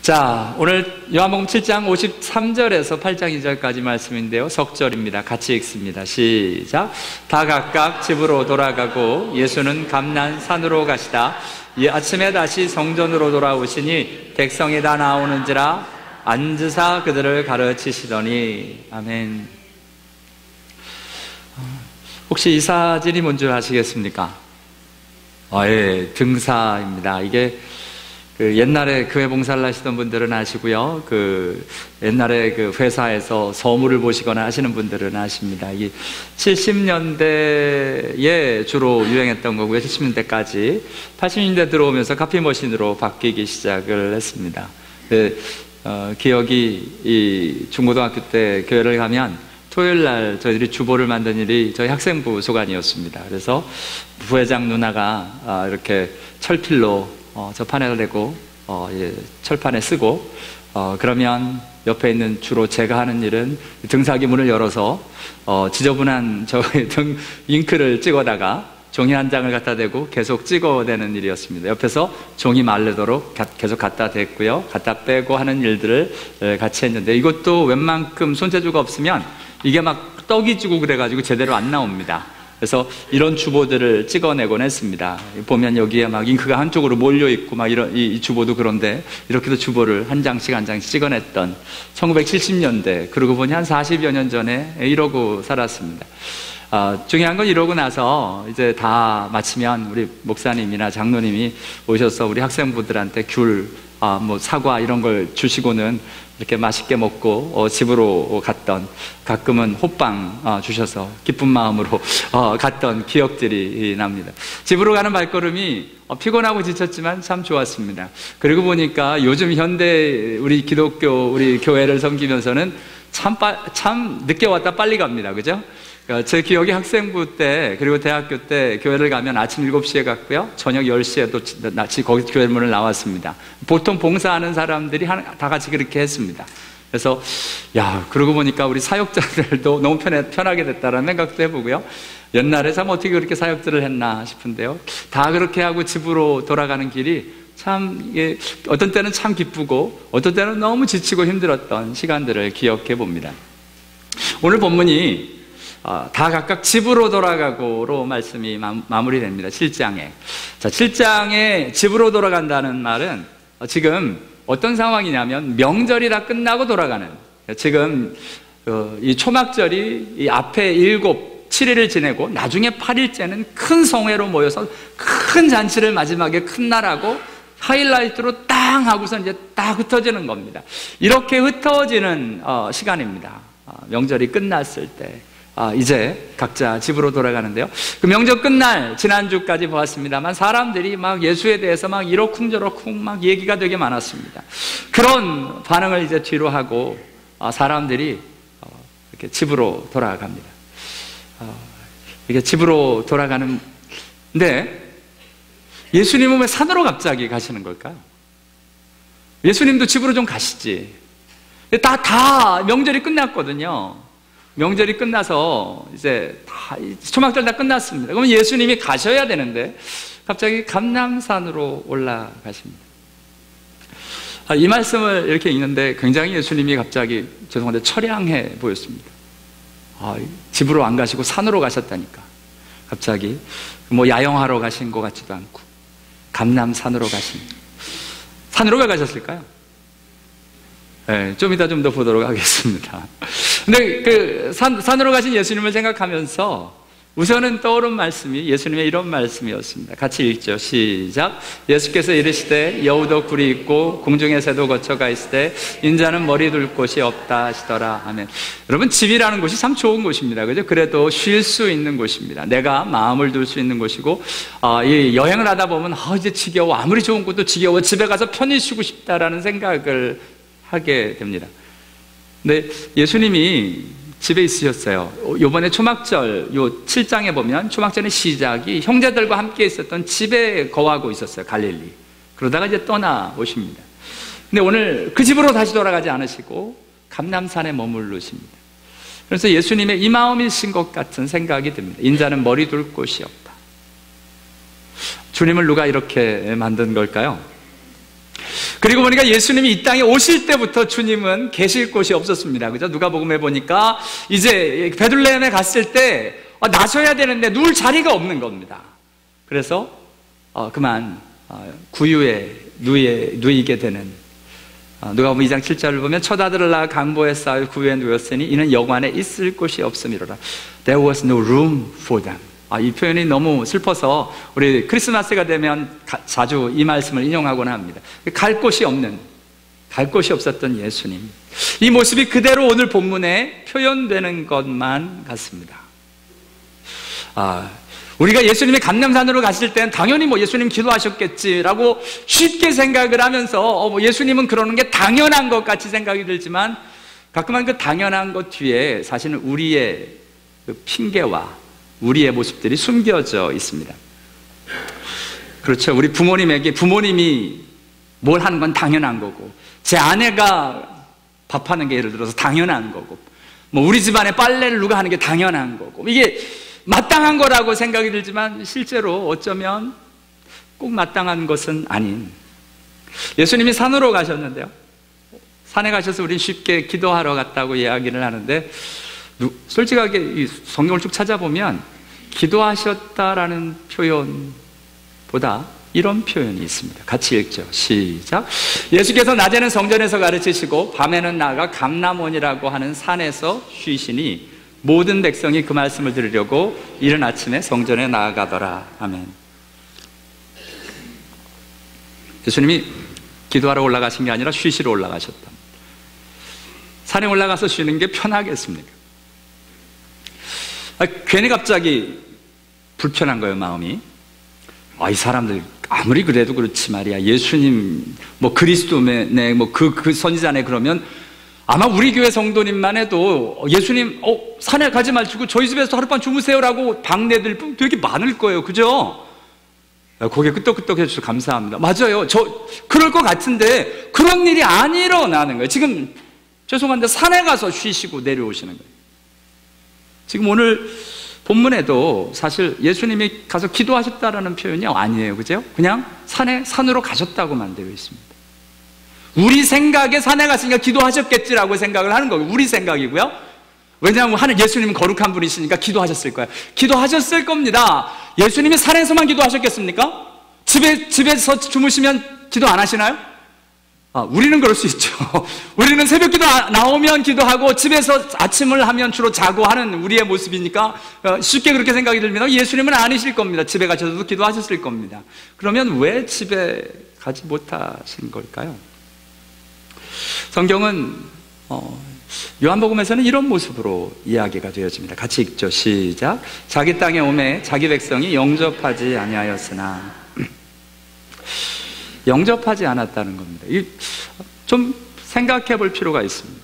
자, 오늘 요한복음 7장 53절에서 8장 2절까지 말씀인데요, 석절입니다. 같이 읽습니다. 시작. 다 각각 집으로 돌아가고 예수는 감난산으로 가시다 아침에 다시 성전으로 돌아오시니 백성이 다 나오는지라 앉으사 그들을 가르치시더니. 아멘. 혹시 이 사진이 뭔지 아시겠습니까? 예, 등사입니다. 이게 옛날에 교회 봉사를 하시던 분들은 아시고요, 옛날에 회사에서 서무를 보시거나 하시는 분들은 아십니다. 이게 70년대에 주로 유행했던 거고요. 70년대까지 80년대 들어오면서 카피머신으로 바뀌기 시작을 했습니다. 기억이, 이 중고등학교 때 교회를 가면 토요일 날 저희들이 주보를 만든 일이 저희 학생부 소관이었습니다. 그래서 부회장 누나가 이렇게 철필로 저 판에다 대고 철판에 쓰고, 그러면 옆에 있는 주로 제가 하는 일은 등사기 문을 열어서 지저분한 저의 등 잉크를 찍어다가 종이 한 장을 갖다 대고 계속 찍어대는 일이었습니다. 옆에서 종이 마르도록 계속 갖다 댔고요, 갖다 빼고 하는 일들을 같이 했는데, 이것도 웬만큼 손재주가 없으면 이게 막 떡이 지고 그래가지고 제대로 안 나옵니다. 그래서 이런 주보들을 찍어내곤 했습니다. 보면 여기에 막 잉크가 한쪽으로 몰려있고 막 이 주보도 그런데 이렇게도 주보를 한 장씩 한 장씩 찍어냈던 1970년대, 그러고 보니 한 40여 년 전에 이러고 살았습니다. 중요한 건 이러고 나서 이제 다 마치면 우리 목사님이나 장로님이 오셔서 우리 학생부들한테 귤, 사과 이런 걸 주시고는 이렇게 맛있게 먹고 집으로 갔던, 가끔은 호빵 주셔서 기쁜 마음으로 갔던 기억들이 납니다. 집으로 가는 발걸음이 피곤하고 지쳤지만 참 좋았습니다. 그리고 보니까 요즘 현대 우리 기독교, 우리 교회를 섬기면서는 참 늦게 왔다 빨리 갑니다. 그죠? 제 기억이 학생부 때, 그리고 대학교 때 교회를 가면 아침 7시에 갔고요, 저녁 10시에 또 거기 교회 문을 나왔습니다. 보통 봉사하는 사람들이 다 같이 그렇게 했습니다. 그래서 그러고 보니까 우리 사역자들도 너무 편하게 됐다라는 생각도 해보고요, 옛날에 참 어떻게 그렇게 사역들을 했나 싶은데요, 다 그렇게 하고 집으로 돌아가는 길이 참, 어떤 때는 참 기쁘고 어떤 때는 너무 지치고 힘들었던 시간들을 기억해 봅니다. 오늘 본문이 다 각각 집으로 돌아가고로 말씀이 마무리됩니다. 7장에. 자, 7장에 집으로 돌아간다는 말은 지금 어떤 상황이냐면 명절이 다 끝나고 돌아가는, 지금 이 초막절이 이 앞에 7일을 지내고 나중에 8일째는 큰 성회로 모여서 큰 잔치를 마지막에 큰 날하고 하이라이트로 땅 하고서 이제 딱 흩어지는 겁니다. 이렇게 흩어지는 시간입니다. 명절이 끝났을 때 이제 각자 집으로 돌아가는데요, 그 명절 끝날 지난주까지 보았습니다만 사람들이 막 예수에 대해서 막 이러쿵저러쿵 막 얘기가 되게 많았습니다. 그런 반응을 이제 뒤로 하고 사람들이 이렇게 집으로 돌아갑니다. 이게 집으로 돌아가는데 예수님은 왜 산으로 갑자기 가시는 걸까요? 예수님도 집으로 좀 가시지. 다 명절이 끝났거든요. 명절이 끝나서 이제 다 초막절 다 끝났습니다. 그러면 예수님이 가셔야 되는데 갑자기 감람산으로 올라가십니다. 이 말씀을 이렇게 읽는데 굉장히 예수님이 갑자기, 죄송한데, 처량해 보였습니다. 집으로 안 가시고 산으로 가셨다니까. 갑자기 야영하러 가신 것 같지도 않고 감람산으로 가십니다. 산으로 왜 가셨을까요? 네, 좀 이따 좀 더 보도록 하겠습니다. 근데 산으로 가신 예수님을 생각하면서 우선은 떠오른 말씀이 예수님의 이런 말씀이었습니다. 같이 읽죠. 시작. 예수께서 이르시되 여우도 굴이 있고 공중의 새도 거쳐가 있으되 인자는 머리 둘 곳이 없다 하시더라. 아멘. 여러분, 집이라는 곳이 참 좋은 곳입니다. 그죠? 그래도 쉴 수 있는 곳입니다. 내가 마음을 둘 수 있는 곳이고, 이 여행을 하다 보면 이제 지겨워, 아무리 좋은 곳도 지겨워, 집에 가서 편히 쉬고 싶다라는 생각을 하게 됩니다. 근데 예수님이 집에 있으셨어요. 요번에 초막절, 요 7장에 보면 초막절의 시작이 형제들과 함께 있었던 집에 거하고 있었어요. 갈릴리. 그러다가 이제 떠나 오십니다. 근데 오늘 그 집으로 다시 돌아가지 않으시고 감람산에 머무르십니다. 그래서 예수님의 이 마음이신 것 같은 생각이 듭니다. 인자는 머리 둘 곳이 없다. 주님을 누가 이렇게 만든 걸까요? 그리고 보니까 예수님이 이 땅에 오실 때부터 주님은 계실 곳이 없었습니다. 그죠? 누가복음에 보니까 이제 베들레헴에 갔을 때 나셔야 되는데 누울 자리가 없는 겁니다. 그래서 그만 구유에 누이게 되는, 누가복음 2장 7절을 보면 첫 아들을 낳아 강보에 쌓여 구유에 누웠으니 이는 여관에 있을 곳이 없음이로라. There was no room for them. 이 표현이 너무 슬퍼서 우리 크리스마스가 되면 자주 이 말씀을 인용하곤 합니다. 갈 곳이 없었던 예수님, 이 모습이 그대로 오늘 본문에 표현되는 것만 같습니다. 우리가 예수님이 감람산으로 가실 때는 당연히 예수님 기도하셨겠지라고 쉽게 생각을 하면서 예수님은 그러는 게 당연한 것 같이 생각이 들지만, 가끔은 그 당연한 것 뒤에 사실은 우리의 그 핑계와 우리의 모습들이 숨겨져 있습니다. 그렇죠. 우리 부모님이 뭘 하는 건 당연한 거고, 제 아내가 밥하는 게 예를 들어서 당연한 거고, 우리 집안에 빨래를 누가 하는 게 당연한 거고, 이게 마땅한 거라고 생각이 들지만 실제로 어쩌면 꼭 마땅한 것은 아닌, 예수님이 산으로 가셨는데요, 산에 가셔서 우린 쉽게 기도하러 갔다고 이야기를 하는데, 솔직하게 이 성경을 쭉 찾아보면 기도하셨다라는 표현보다 이런 표현이 있습니다. 같이 읽죠. 시작. 예수께서 낮에는 성전에서 가르치시고 밤에는 나아가 감람원이라고 하는 산에서 쉬시니 모든 백성이 그 말씀을 들으려고 이른 아침에 성전에 나아가더라. 아멘. 예수님이 기도하러 올라가신 게 아니라 쉬시러 올라가셨다. 산에 올라가서 쉬는 게 편하겠습니까? 괜히 갑자기 불편한 거예요, 마음이. 이 사람들 아무리 그래도 그렇지 말이야, 예수님 그리스도네 그 선지자네 그러면 아마 우리 교회 성도님만 해도 예수님 산에 가지 마시고 저희 집에서 하룻밤 주무세요라고 방내들 분 되게 많을 거예요. 그죠? 고개 끄덕끄덕 해주셔서 감사합니다. 맞아요. 그럴 것 같은데 그런 일이 안 일어나는 거예요. 지금 죄송한데 산에 가서 쉬시고 내려오시는 거예요. 지금 오늘 본문에도 사실 예수님이 가서 기도하셨다라는 표현이 아니에요. 그죠? 그냥 산으로 가셨다고만 되어 있습니다. 우리 생각에 산에 갔으니까 기도하셨겠지라고 생각을 하는 거예요. 우리 생각이고요. 왜냐하면 예수님은 거룩한 분이시니까 기도하셨을 거예요. 기도하셨을 겁니다. 예수님이 산에서만 기도하셨겠습니까? 집에서 주무시면 기도 안 하시나요? 우리는 그럴 수 있죠. 우리는 새벽 기도 나오면 기도하고 집에서 아침을 하면 주로 자고 하는 우리의 모습이니까 쉽게 그렇게 생각이 들면 예수님은 아니실 겁니다. 집에 가셔서도 기도하셨을 겁니다. 그러면 왜 집에 가지 못하신 걸까요? 성경은 요한복음에서는 이런 모습으로 이야기가 되어집니다. 같이 읽죠. 시작. 자기 땅에 오매 자기 백성이 영접하지 아니하였으나. 영접하지 않았다는 겁니다. 좀 생각해 볼 필요가 있습니다.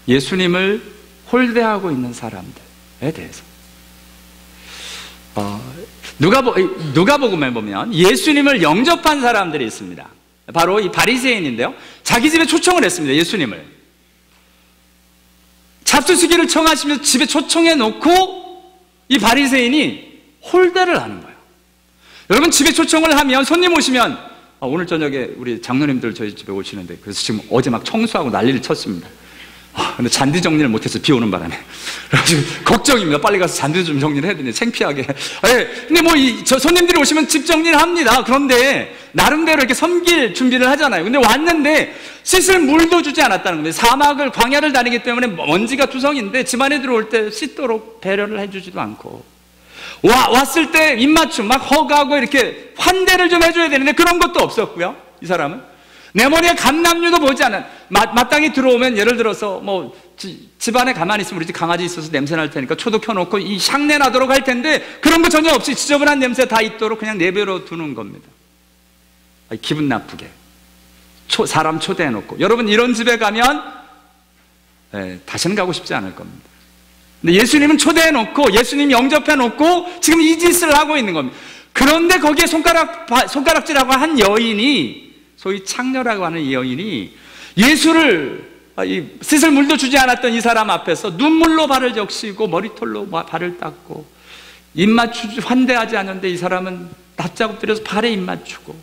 예수님을 홀대하고 있는 사람들에 대해서. 누가복음에 보면 예수님을 영접한 사람들이 있습니다. 바로 이 바리새인인데요, 자기 집에 초청을 했습니다. 예수님을 잡수시기를 청하시면서 집에 초청해 놓고 이 바리새인이 홀대를 하는 거예요. 여러분, 집에 초청을 하면 손님 오시면 오늘 저녁에 우리 장로님들 저희 집에 오시는데, 그래서 지금 어제 막 청소하고 난리를 쳤습니다. 근데 잔디 정리를 못해서 비 오는 바람에 그래가지고 걱정입니다. 빨리 가서 잔디 좀 정리를 해야 되네, 창피하게. 근데 손님들이 오시면 집 정리를 합니다. 그런데 나름대로 이렇게 섬길 준비를 하잖아요. 근데 왔는데 씻을 물도 주지 않았다는 겁니다. 사막을, 광야를 다니기 때문에 먼지가 투성인데 집안에 들어올 때 씻도록 배려를 해주지도 않고, 왔을 때 입맞춤 막 허가하고 이렇게 환대를 좀 해줘야 되는데 그런 것도 없었고요. 이 사람은 내 머리에 감람류도 보지 않은, 마땅히 들어오면 예를 들어서 집안에 가만히 있으면 우리 집 강아지 있어서 냄새 날 테니까 초도 켜놓고 이 향내 나도록 할 텐데 그런 거 전혀 없이 지저분한 냄새 다 있도록 그냥 내버려 두는 겁니다. 기분 나쁘게 사람 초대해놓고. 여러분, 이런 집에 가면 다시는 가고 싶지 않을 겁니다. 근데 예수님은 초대해놓고 예수님 영접해놓고 지금 이 짓을 하고 있는 겁니다. 그런데 거기에 손가락질하고 한 여인이, 소위 창녀라고 하는 이 여인이 예수를 씻을 물도 주지 않았던 이 사람 앞에서 눈물로 발을 적시고 머리털로 발을 닦고 입 맞추지 환대하지 않는데 이 사람은 낯자국 들여서 발에 입 맞추고,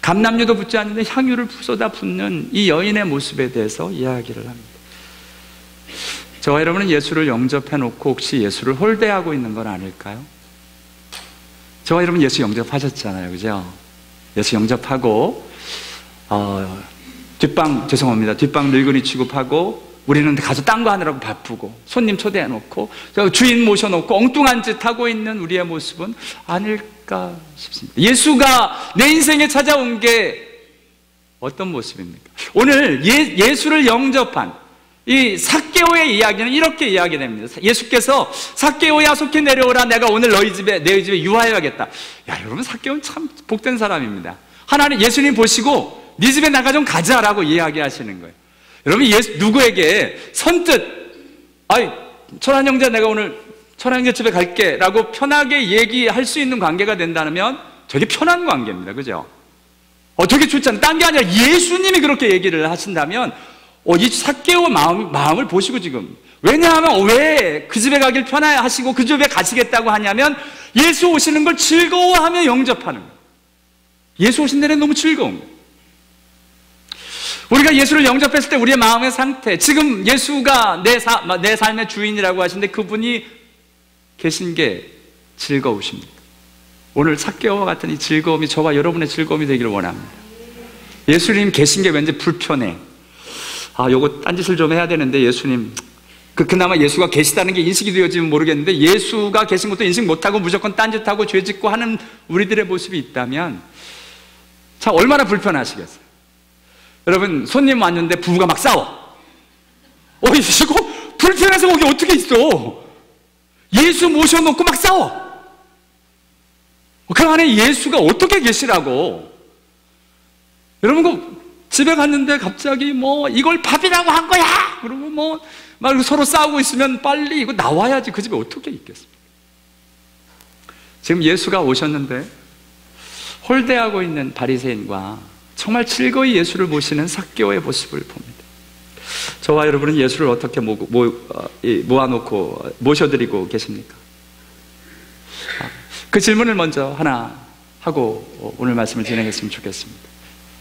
감람유도 붓지 않는데 향유를 쏟아 붓는 이 여인의 모습에 대해서 이야기를 합니다. 저와 여러분은 예수를 영접해놓고 혹시 예수를 홀대하고 있는 건 아닐까요? 저와 여러분 예수 영접하셨잖아요, 그죠? 예수 영접하고 뒷방 늙은이 취급하고 우리는 가서 딴 거 하느라고 바쁘고 손님 초대해놓고 주인 모셔놓고 엉뚱한 짓 하고 있는 우리의 모습은 아닐까 싶습니다. 예수가 내 인생에 찾아온 게 어떤 모습입니까? 오늘 예수를 영접한 이 삭개오의 이야기는 이렇게 이야기됩니다. 예수께서 삭개오야 속히 내려오라, 내가 오늘 너희 집에 유하여야겠다. 야, 여러분, 삭개오는 참 복된 사람입니다. 하나님 예수님 보시고 네 집에 나가 좀 가자라고 이야기하시는 거예요. 여러분, 누구에게 선뜻 천한 형제 내가 오늘 천한 형제 집에 갈게 라고 편하게 얘기할 수 있는 관계가 된다면 되게 편한 관계입니다. 그죠? 되게 좋잖아요. 딴 게 아니라 예수님이 그렇게 얘기를 하신다면 이 삭개오 마음을 보시고 지금, 왜냐하면 왜 그 집에 가길 편하시고 그 집에 가시겠다고 하냐면 예수 오시는 걸 즐거워하며 영접하는 거예요. 예수 오신 데는 너무 즐거운 거예요. 우리가 예수를 영접했을 때 우리의 마음의 상태, 지금 예수가 내 삶의 주인이라고 하시는데 그분이 계신 게 즐거우십니까? 오늘 삭개오와 같은 이 즐거움이 저와 여러분의 즐거움이 되기를 원합니다. 예수님 계신 게 왠지 불편해. 요거 딴짓을 좀 해야 되는데 예수님, 그나마 예수가 계시다는 게 인식이 되어지면 모르겠는데 예수가 계신 것도 인식 못하고 무조건 딴짓하고 죄짓고 하는 우리들의 모습이 있다면 참 얼마나 불편하시겠어요. 여러분, 손님 왔는데 부부가 막 싸워. 이거 불편해서 거기 어떻게 있어? 예수 모셔놓고 막 싸워. 그 안에 예수가 어떻게 계시라고. 여러분, 집에 갔는데 갑자기 이걸 밥이라고 한 거야! 그러고 막 서로 싸우고 있으면 빨리 이거 나와야지. 그 집에 어떻게 있겠습니까? 지금 예수가 오셨는데 홀대하고 있는 바리새인과 정말 즐거이 예수를 모시는 삭개오의 모습을 봅니다. 저와 여러분은 예수를 어떻게 모아놓고 모셔드리고 계십니까? 그 질문을 먼저 하나 하고 오늘 말씀을 진행했으면 좋겠습니다.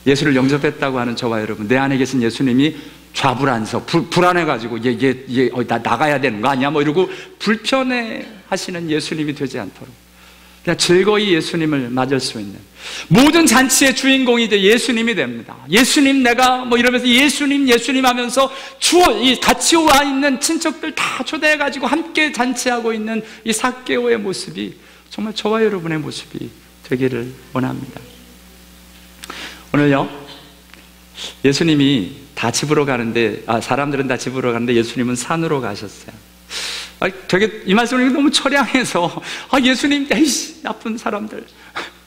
예수를 영접했다고 하는 저와 여러분, 내 안에 계신 예수님이 좌불안석, 불안해가지고 나 나가야 되는 거 아니야? 이러고 불편해 하시는 예수님이 되지 않도록 그냥 즐거이 예수님을 맞을 수 있는, 모든 잔치의 주인공이 이제 예수님이 됩니다. 예수님 내가 이러면서 예수님 하면서 같이 와 있는 친척들 다 초대해가지고 함께 잔치하고 있는 이 삭개오의 모습이 정말 저와 여러분의 모습이 되기를 원합니다. 오늘요, 예수님이 다 집으로 가는데, 사람들은 다 집으로 가는데 예수님은 산으로 가셨어요. 되게 이 말씀을 너무 처량해서, 예수님, 에이씨, 나쁜 사람들,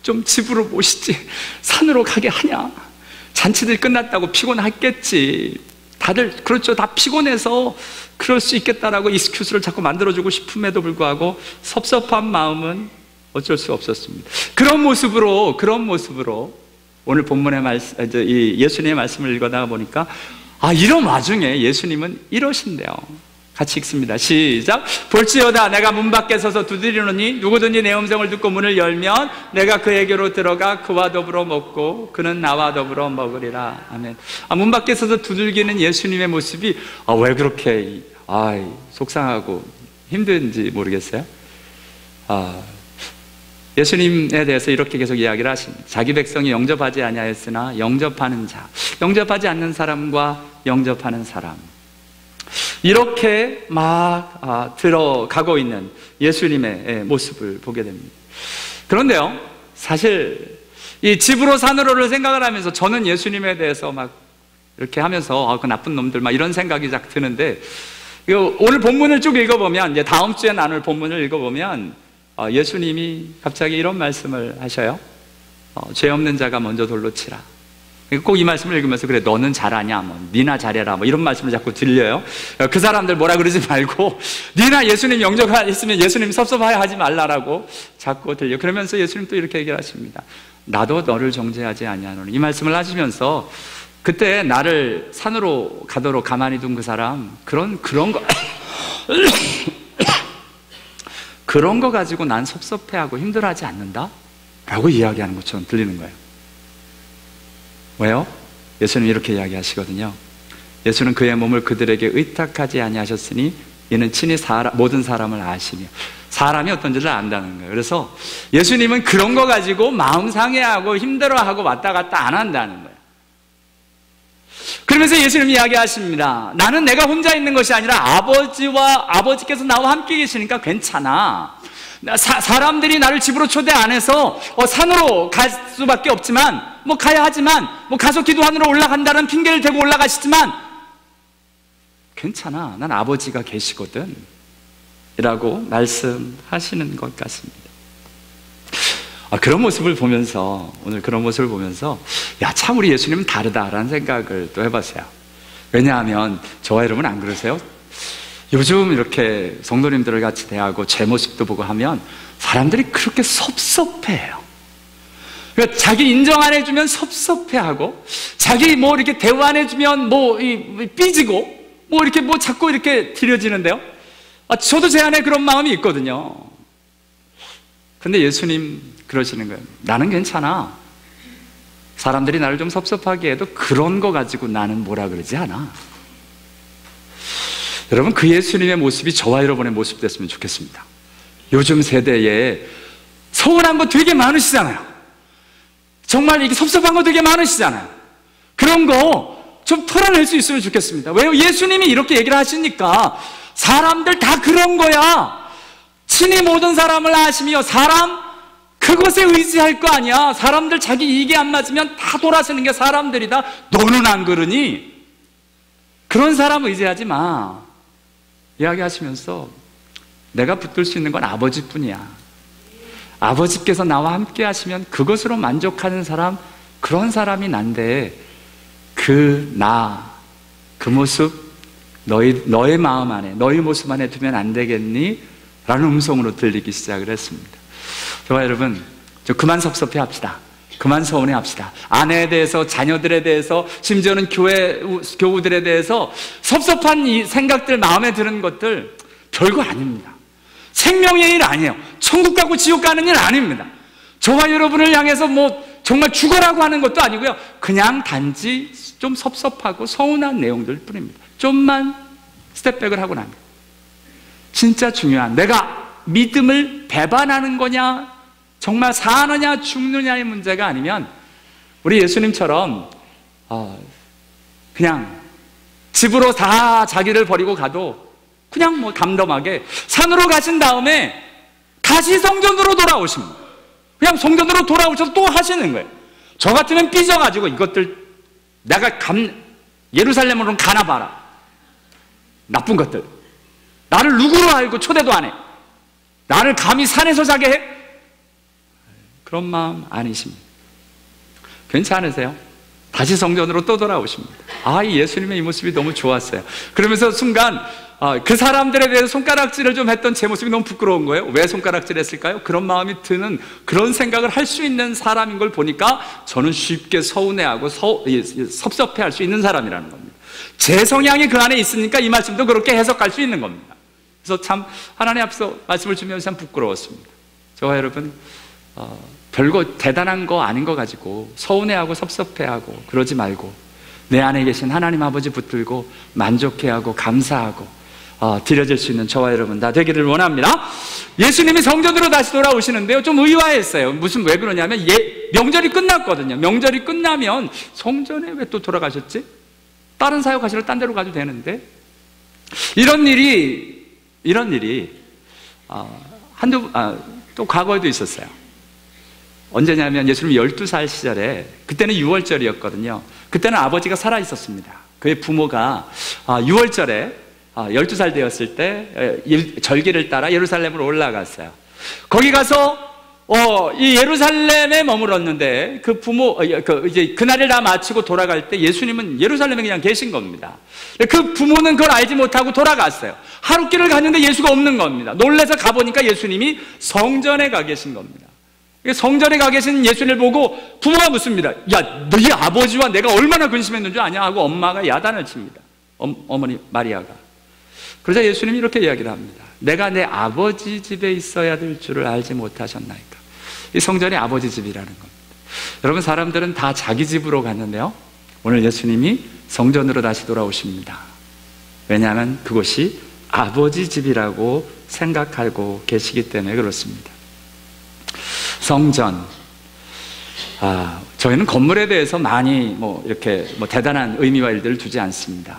좀 집으로 모시지. 산으로 가게 하냐. 잔치들 끝났다고 피곤했겠지. 다들, 그렇죠. 다 피곤해서 그럴 수 있겠다라고 익스큐스를 자꾸 만들어주고 싶음에도 불구하고 섭섭한 마음은 어쩔 수 없었습니다. 그런 모습으로 오늘 본문의 이 예수님의 말씀을 읽어다가 보니까 이런 와중에 예수님은 이러신대요. 같이 읽습니다. 시작. 볼지어다 내가 문 밖에 서서 두드리노니 누구든지 내 음성을 듣고 문을 열면 내가 그에게로 들어가 그와 더불어 먹고 그는 나와 더불어 먹으리라. 아멘. 문 밖에 서서 두들기는 예수님의 모습이 왜 그렇게 속상하고 힘든지 모르겠어요. 예수님에 대해서 이렇게 계속 이야기를 하십니다. 자기 백성이 영접하지 아니하였으나 영접하는 자, 영접하지 않는 사람과 영접하는 사람, 이렇게 막 들어가고 있는 예수님의 모습을 보게 됩니다. 그런데요, 사실 이 집으로 산으로를 생각을 하면서 저는 예수님에 대해서 막 이렇게 하면서 그 나쁜 놈들 막 이런 생각이 딱 드는데, 오늘 본문을 쭉 읽어보면, 이제 다음 주에 나눌 본문을 읽어보면 예수님이 갑자기 이런 말씀을 하셔요. 죄 없는 자가 먼저 돌로 치라. 꼭 이 말씀을 읽으면서 그래 너는 잘하냐, 니나 잘해라, 이런 말씀을 자꾸 들려요. 그 사람들 뭐라 그러지 말고 니나 예수님 영접했으면 예수님 섭섭하게 하지 말라라고 자꾸 들려. 그러면서 예수님 또 이렇게 얘기를 하십니다. 나도 너를 정죄하지 아니하노니. 이 말씀을 하시면서 그때 나를 산으로 가도록 가만히 둔 그 사람, 그런 거 그런 거 가지고 난 섭섭해하고 힘들어하지 않는다? 라고 이야기하는 것처럼 들리는 거예요. 왜요? 예수님이 이렇게 이야기하시거든요. 예수는 그의 몸을 그들에게 의탁하지 아니하셨으니 이는 친히 모든 사람을 아시며, 사람이 어떤지를 안다는 거예요. 그래서 예수님은 그런 거 가지고 마음 상해하고 힘들어하고 왔다 갔다 안 한다는 거예요. 그러면서 예수님이 이야기하십니다. 나는 내가 혼자 있는 것이 아니라 아버지께서 나와 함께 계시니까 괜찮아. 사람들이 나를 집으로 초대 안 해서 산으로 갈 수밖에 없지만, 가야 하지만, 가서 기도하느라 올라간다는 핑계를 대고 올라가시지만 괜찮아, 난 아버지가 계시거든 이라고 말씀하시는 것 같습니다. 그런 모습을 보면서, 오늘 그런 모습을 보면서 참 우리 예수님은 다르다라는 생각을 또 해봤어요. 왜냐하면 저와 여러분 안 그러세요? 요즘 이렇게 성도님들을 같이 대하고 제 모습도 보고 하면 사람들이 그렇게 섭섭해해요. 그러니까 자기 인정 안 해주면 섭섭해하고, 자기 이렇게 대우 안 해주면 삐지고, 이렇게 자꾸 이렇게 들여지는데요. 저도 제 안에 그런 마음이 있거든요. 근데 예수님 그러시는 거예요. 나는 괜찮아. 사람들이 나를 좀 섭섭하게 해도 그런 거 가지고 나는 뭐라 그러지 않아. 여러분, 그 예수님의 모습이 저와 여러분의 모습 됐으면 좋겠습니다. 요즘 세대에 서운한 거 되게 많으시잖아요. 정말 이게 섭섭한 거 되게 많으시잖아요. 그런 거 좀 털어낼 수 있으면 좋겠습니다. 왜요? 예수님이 이렇게 얘기를 하시니까 사람들 다 그런 거야. 친히 모든 사람을 아시며, 사람 그것에 의지할 거 아니야. 사람들 자기 이익에 안 맞으면 다 돌아서는 게 사람들이다. 너는 안 그러니? 그런 사람 의지하지 마 이야기하시면서, 내가 붙들 수 있는 건 아버지뿐이야. 아버지께서 나와 함께 하시면 그것으로 만족하는 사람, 그런 사람이 난데 그 모습 너의 마음 안에, 너의 모습 안에 두면 안 되겠니? 라는 음성으로 들리기 시작을 했습니다. 저와 여러분, 그만 섭섭해 합시다. 그만 서운해 합시다. 아내에 대해서, 자녀들에 대해서, 심지어는 교우들에 대해서 섭섭한 이 생각들, 마음에 드는 것들 별거 아닙니다. 생명의 일 아니에요. 천국 가고 지옥 가는 일 아닙니다. 저와 여러분을 향해서 정말 죽어라고 하는 것도 아니고요. 그냥 단지 좀 섭섭하고 서운한 내용들 뿐입니다. 좀만 스텝백을 하고 나면 진짜 중요한, 내가 믿음을 배반하는 거냐, 정말 사느냐 죽느냐의 문제가 아니면, 우리 예수님처럼 그냥 집으로 다 자기를 버리고 가도 그냥 담담하게 산으로 가신 다음에 다시 성전으로 돌아오십니다. 그냥 성전으로 돌아오셔서 또 하시는 거예요. 저 같으면 삐져가지고 이것들 내가 예루살렘으로 가나봐라, 나쁜 것들, 나를 누구로 알고 초대도 안 해, 나를 감히 산에서 자게 해? 그런 마음 아니십니다. 괜찮으세요? 다시 성전으로 또 돌아오십니다. 이 예수님의 이 모습이 너무 좋았어요. 그러면서 순간 그 사람들에 대해서 손가락질을 좀 했던 제 모습이 너무 부끄러운 거예요. 왜 손가락질 했을까요? 그런 마음이 드는, 그런 생각을 할 수 있는 사람인 걸 보니까 저는 쉽게 서운해하고 섭섭해할 수 있는 사람이라는 겁니다. 제 성향이 그 안에 있으니까 이 말씀도 그렇게 해석할 수 있는 겁니다. 그래서 참 하나님 앞에서 말씀을 주면서 참 부끄러웠습니다. 저와 여러분, 별거 대단한 거 아닌 거 가지고 서운해하고 섭섭해하고 그러지 말고, 내 안에 계신 하나님 아버지 붙들고 만족해하고 감사하고 드려질 수 있는 저와 여러분 다 되기를 원합니다. 예수님이 성전으로 다시 돌아오시는데요, 좀 의아했어요. 왜 그러냐면, 명절이 끝났거든요. 명절이 끝나면 성전에 왜 또 돌아가셨지? 다른 사역 하시러 딴 데로 가도 되는데. 이런 일이 또 과거에도 있었어요. 언제냐면 예수님 12살 시절에, 그때는 6월절이었거든요. 그때는 아버지가 살아 있었습니다. 그의 부모가 6월절에 12살 되었을 때 절기를 따라 예루살렘으로 올라갔어요. 거기 가서 이 예루살렘에 머물었는데, 그 부모 이제 그날을 다 마치고 돌아갈 때 예수님은 예루살렘에 그냥 계신 겁니다. 그 부모는 그걸 알지 못하고 돌아갔어요. 하룻길을 갔는데 예수가 없는 겁니다. 놀라서 가보니까 예수님이 성전에 가 계신 겁니다. 성전에 가 계신 예수님을 보고 부모가 묻습니다. 야, 너희 아버지와 내가 얼마나 근심했는 줄 아냐? 하고 엄마가 야단을 칩니다. 어머니 마리아가. 그러자 예수님이 이렇게 이야기를 합니다. 내가 내 아버지 집에 있어야 될 줄을 알지 못하셨나이까. 이 성전이 아버지 집이라는 겁니다. 여러분, 사람들은 다 자기 집으로 갔는데요, 오늘 예수님이 성전으로 다시 돌아오십니다. 왜냐하면 그곳이 아버지 집이라고 생각하고 계시기 때문에 그렇습니다. 성전, 저희는 건물에 대해서 많이 이렇게 대단한 의미와 일들을 두지 않습니다.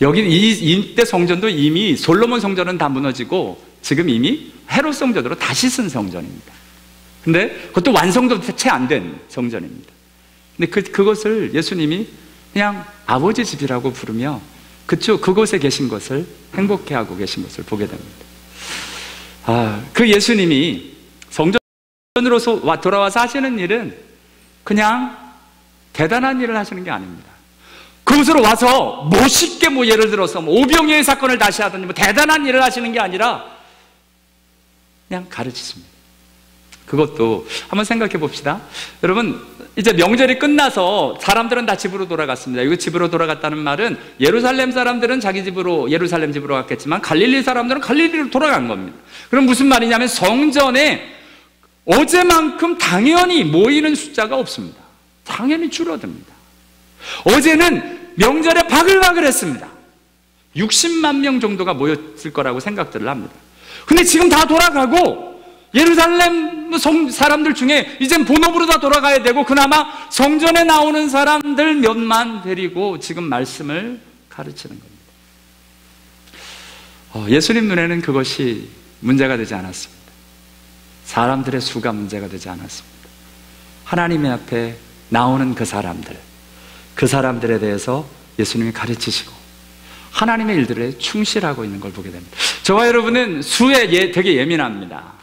여기 이때 성전도 이미 솔로몬 성전은 다 무너지고 지금 이미 헤롯 성전으로 다시 쓴 성전입니다. 근데 그것도 완성도 채 안 된 성전입니다. 근데 그것을 예수님이 그냥 아버지 집이라고 부르며 그곳에 계신 것을 행복해하고 계신 것을 보게 됩니다. 그 예수님이 성전으로 돌아와서 하시는 일은 그냥 대단한 일을 하시는 게 아닙니다. 그곳으로 와서 멋있게 예를 들어서 오병이의 사건을 다시 하든지 대단한 일을 하시는 게 아니라 그냥 가르치십니다. 그것도 한번 생각해 봅시다. 여러분, 이제 명절이 끝나서 사람들은 다 집으로 돌아갔습니다. 이거 집으로 돌아갔다는 말은 예루살렘 사람들은 자기 집으로, 예루살렘 집으로 갔겠지만 갈릴리 사람들은 갈릴리로 돌아간 겁니다. 그럼 무슨 말이냐면 성전에 어제만큼 당연히 모이는 숫자가 없습니다. 당연히 줄어듭니다. 어제는 명절에 바글바글 했습니다. 60만 명 정도가 모였을 거라고 생각들을 합니다. 근데 지금 다 돌아가고 예루살렘 사람들 중에 이젠 본업으로 다 돌아가야 되고 그나마 성전에 나오는 사람들 몇만 데리고 지금 말씀을 가르치는 겁니다. 예수님 눈에는 그것이 문제가 되지 않았습니다. 사람들의 수가 문제가 되지 않았습니다. 하나님의 앞에 나오는 그 사람들에 대해서 예수님이 가르치시고 하나님의 일들에 충실하고 있는 걸 보게 됩니다. 저와 여러분은 수에 되게 예민합니다.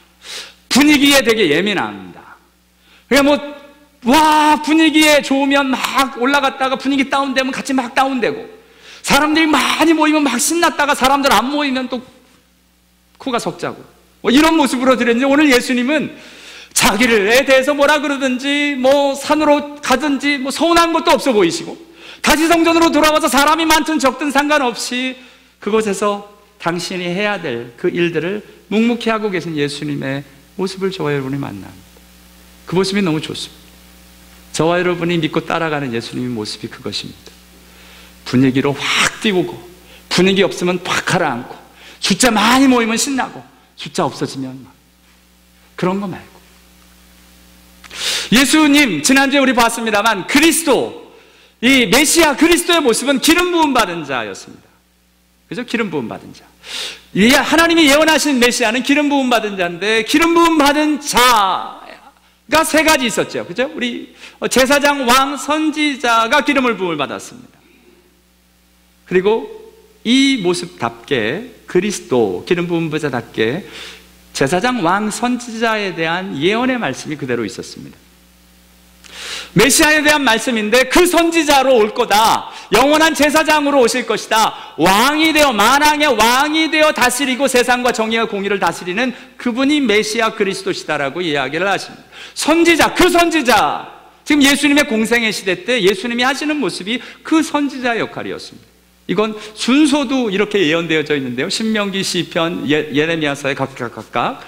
분위기에 되게 예민합니다. 그러니까 분위기에 좋으면 막 올라갔다가 분위기 다운되면 같이 막 다운되고, 사람들이 많이 모이면 막 신났다가 사람들 안 모이면 또 코가 석자고, 이런 모습으로 드렸는데, 오늘 예수님은 자기를에 대해서 뭐라 그러든지 산으로 가든지 서운한 것도 없어 보이시고, 다시 성전으로 돌아와서 사람이 많든 적든 상관없이 그곳에서 당신이 해야 될 그 일들을 묵묵히 하고 계신 예수님의 모습을 저와 여러분이 만납니다. 그 모습이 너무 좋습니다. 저와 여러분이 믿고 따라가는 예수님의 모습이 그것입니다. 분위기로 확 띄우고, 분위기 없으면 확 가라앉고, 숫자 많이 모이면 신나고, 숫자 없어지면 그런 거 말고, 예수님 지난주에 우리 봤습니다만 그리스도, 이 메시아 그리스도의 모습은 기름 부음 받은 자였습니다. 그죠? 기름 부음 받은 자. 하나님이 예언하신 메시아는 기름 부음 받은 자인데, 기름 부음 받은 자가 세 가지 있었죠. 그죠? 우리 제사장, 왕, 선지자가 기름을 부음을 받았습니다. 그리고 이 모습답게 그리스도 기름 부음 받자답게 제사장, 왕, 선지자에 대한 예언의 말씀이 그대로 있었습니다. 메시아에 대한 말씀인데, 그 선지자로 올 거다, 영원한 제사장으로 오실 것이다, 왕이 되어, 만왕의 왕이 되어 다스리고 세상과 정의와 공의를 다스리는 그분이 메시아 그리스도시다라고 이야기를 하십니다. 선지자, 그 선지자, 지금 예수님의 공생의 시대 때 예수님이 하시는 모습이 그 선지자의 역할이었습니다. 이건 순서도 이렇게 예언되어져 있는데요, 신명기, 시편, 예레미야서에 각각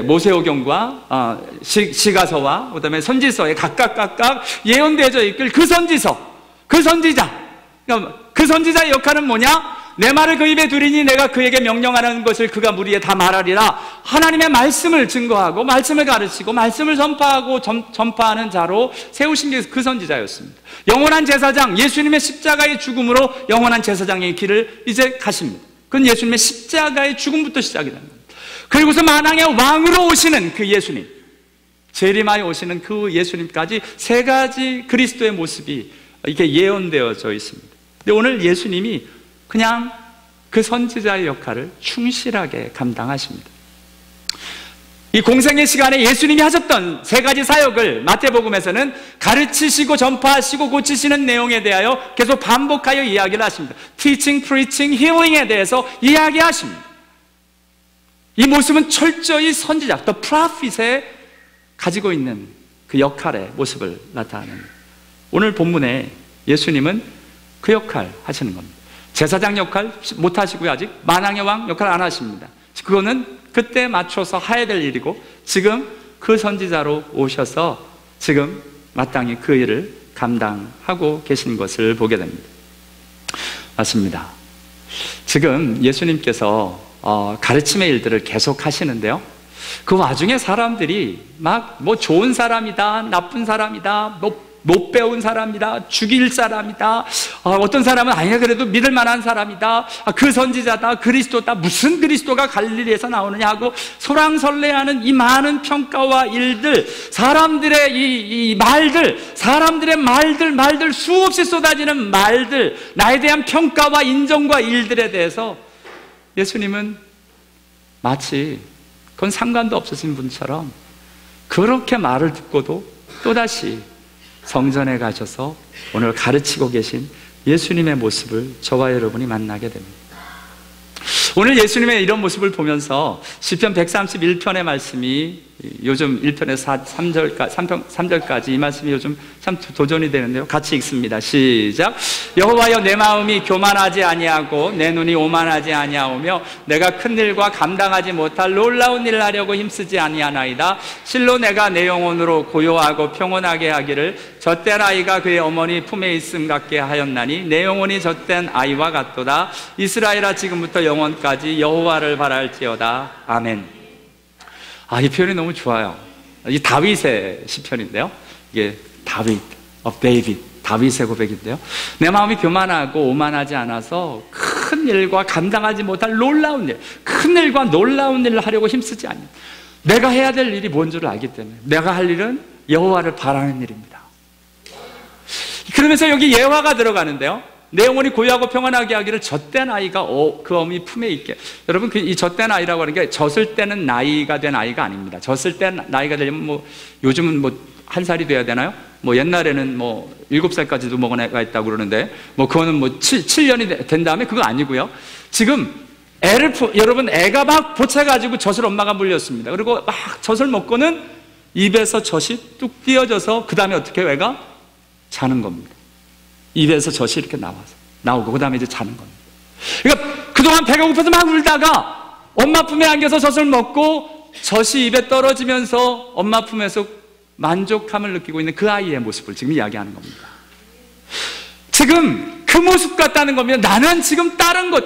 모세오경과 시가서와 그다음에 선지서에 각각 예언되어져 있길, 그 선지서, 그 선지자, 그 선지자의 역할은 뭐냐? 내 말을 그 입에 두리니 내가 그에게 명령하는 것을 그가 무리에 다 말하리라. 하나님의 말씀을 증거하고 말씀을 가르치고 말씀을 선포하고 전파하는 자로 세우신 게 그 선지자였습니다. 영원한 제사장, 예수님의 십자가의 죽음으로 영원한 제사장의 길을 이제 가십니다. 그건 예수님의 십자가의 죽음부터 시작이 됩니다. 그리고서 만왕의 왕으로 오시는 그 예수님, 재림하여 오시는 그 예수님까지 세 가지 그리스도의 모습이 이렇게 예언되어져 있습니다. 근데 오늘 예수님이 그냥 그 선지자의 역할을 충실하게 감당하십니다. 이 공생의 시간에 예수님이 하셨던 세 가지 사역을 마태복음에서는 가르치시고 전파하시고 고치시는 내용에 대하여 계속 반복하여 이야기를 하십니다. Teaching, Preaching, Healing에 대해서 이야기하십니다. 이 모습은 철저히 선지자, The Prophet에 가지고 있는 그 역할의 모습을 나타냅니다. 오늘 본문에 예수님은 그 역할 하시는 겁니다. 제사장 역할 못 하시고요, 아직 만왕의 왕 역할 안 하십니다. 그거는 그때 맞춰서 해야 될 일이고, 지금 그 선지자로 오셔서 지금 마땅히 그 일을 감당하고 계신 것을 보게 됩니다. 맞습니다. 지금 예수님께서 가르침의 일들을 계속 하시는데요, 그 와중에 사람들이 막 뭐 좋은 사람이다, 나쁜 사람이다, 못 배운 사람이다, 죽일 사람이다, 어떤 사람은 아니야 그래도 믿을 만한 사람이다, 그 선지자다, 그리스도다, 무슨 그리스도가 갈릴리에서 나오느냐 하고 소랑설레하는 이 많은 평가와 일들, 사람들의 이 말들, 사람들의 말들 수없이 쏟아지는 말들, 나에 대한 평가와 인정과 일들에 대해서 예수님은 마치 그건 상관도 없으신 분처럼 그렇게 말을 듣고도 또다시 성전에 가셔서 오늘 가르치고 계신 예수님의 모습을 저와 여러분이 만나게 됩니다. 오늘 예수님의 이런 모습을 보면서 시편 131편의 말씀이 요즘 1편에서 3절까지 이 말씀이 요즘 참 도전이 되는데요, 같이 읽습니다. 시작. 여호와여, 내 마음이 교만하지 아니하고 내 눈이 오만하지 아니하오며 내가 큰 일과 감당하지 못할 놀라운 일을 하려고 힘쓰지 아니하나이다. 실로 내가 내 영혼으로 고요하고 평온하게 하기를 젖된 아이가 그의 어머니 품에 있음 같게 하였나니 내 영혼이 젖된 아이와 같도다. 이스라엘아, 지금부터 영원까지 여호와를 바랄지어다. 아멘. 이 표현이 너무 좋아요. 이 다윗의 시편인데요, 이게 다윗의 고백인데요, 내 마음이 교만하고 오만하지 않아서 큰 일과 감당하지 못할 놀라운 일, 큰 일과 놀라운 일을 하려고 힘쓰지 않는, 내가 해야 될 일이 뭔 줄 알기 때문에 내가 할 일은 여호와를 바라는 일입니다. 그러면서 여기 예화가 들어가는데요, 내 영혼이 고요하고 평안하게 하기를 젖된 아이가 그 어머니 품에 있게. 여러분, 이 젖된 아이라고 하는 게 젖을 때는 나이가 된 아이가 아닙니다. 젖을 때 나이가 되려면 요즘은 1살이 돼야 되나요? 옛날에는 7살까지도 먹은 애가 있다고 그러는데 그거는 7년이 된 다음에 그거 아니고요. 지금 여러분, 애가 막 보채가지고 젖을 엄마가 물렸습니다. 그리고 막 젖을 먹고는 입에서 젖이 뚝 띄어져서 그 다음에 어떻게 애가 자는 겁니다. 입에서 젖이 이렇게 나오고 그 다음에 이제 자는 겁니다. 그러니까 그동안 배가 고파서 막 울다가 엄마 품에 안겨서 젖을 먹고 젖이 입에 떨어지면서 엄마 품에서 만족함을 느끼고 있는 그 아이의 모습을 지금 이야기하는 겁니다. 지금 그 모습 같다는 거면 나는 지금 다른 것,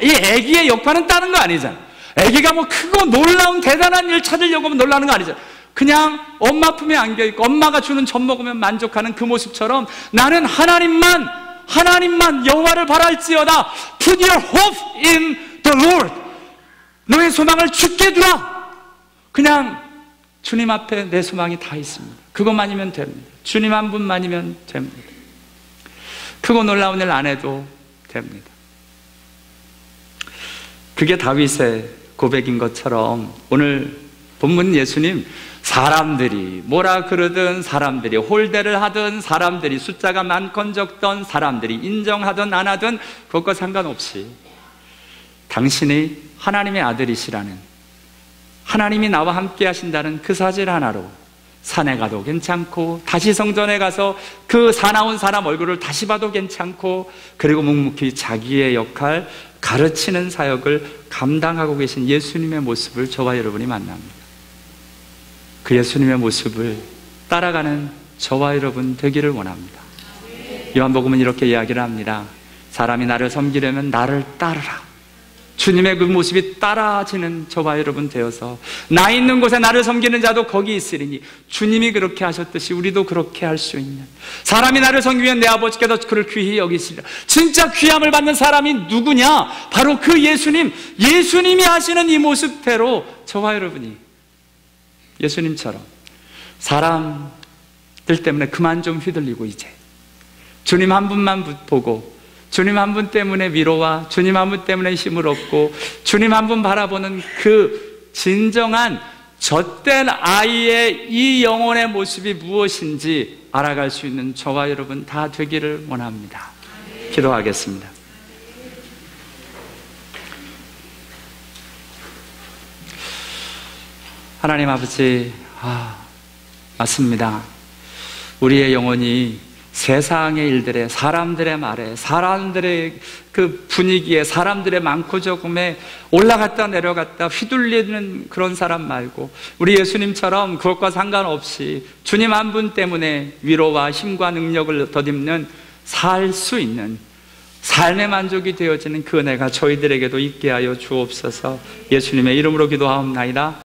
이 아기의 역할은 다른 거 아니잖아. 아기가 크고 놀라운 대단한 일 찾으려고 하면 놀라는 거 아니잖아. 그냥 엄마 품에 안겨있고 엄마가 주는 젖 먹으면 만족하는 그 모습처럼 나는 하나님만 여호와를 바랄지어다. Put your hope in the Lord. 너의 소망을 주께 두라. 그냥 주님 앞에 내 소망이 다 있습니다. 그것만이면 됩니다. 주님 한 분만이면 됩니다. 크고 놀라운 일 안 해도 됩니다. 그게 다윗의 고백인 것처럼 오늘 본문 예수님, 사람들이 뭐라 그러든, 사람들이 홀대를 하든, 사람들이 숫자가 많건 적던, 사람들이 인정하든 안 하든 그것과 상관없이 당신이 하나님의 아들이시라는, 하나님이 나와 함께 하신다는 그 사실 하나로 산에 가도 괜찮고, 다시 성전에 가서 그 사나운 사람 얼굴을 다시 봐도 괜찮고, 그리고 묵묵히 자기의 역할, 가르치는 사역을 감당하고 계신 예수님의 모습을 저와 여러분이 만납니다. 그 예수님의 모습을 따라가는 저와 여러분 되기를 원합니다. 요한복음은 이렇게 이야기를 합니다. 사람이 나를 섬기려면 나를 따르라. 주님의 그 모습이 따라지는 저와 여러분 되어서 나 있는 곳에 나를 섬기는 자도 거기 있으리니, 주님이 그렇게 하셨듯이 우리도 그렇게 할 수 있는, 사람이 나를 섬기면 내 아버지께서 그를 귀히 여기시리라. 진짜 귀함을 받는 사람이 누구냐? 바로 그 예수님이 하시는 이 모습대로 저와 여러분이 예수님처럼 사람들 때문에 그만 좀 휘둘리고 이제 주님 한 분만 보고, 주님 한 분 때문에 위로와 주님 한 분 때문에 힘을 얻고, 주님 한 분 바라보는 그 진정한 젖된 아이의 이 영혼의 모습이 무엇인지 알아갈 수 있는 저와 여러분 다 되기를 원합니다. 기도하겠습니다. 하나님 아버지, 맞습니다. 우리의 영혼이 세상의 일들에, 사람들의 말에, 사람들의 그 분위기에, 사람들의 많고 적음에 올라갔다 내려갔다 휘둘리는 그런 사람 말고, 우리 예수님처럼 그것과 상관없이 주님 한 분 때문에 위로와 힘과 능력을 덧입는 살 수 있는 삶의 만족이 되어지는 그 은혜가 저희들에게도 있게 하여 주옵소서. 예수님의 이름으로 기도하옵나이다.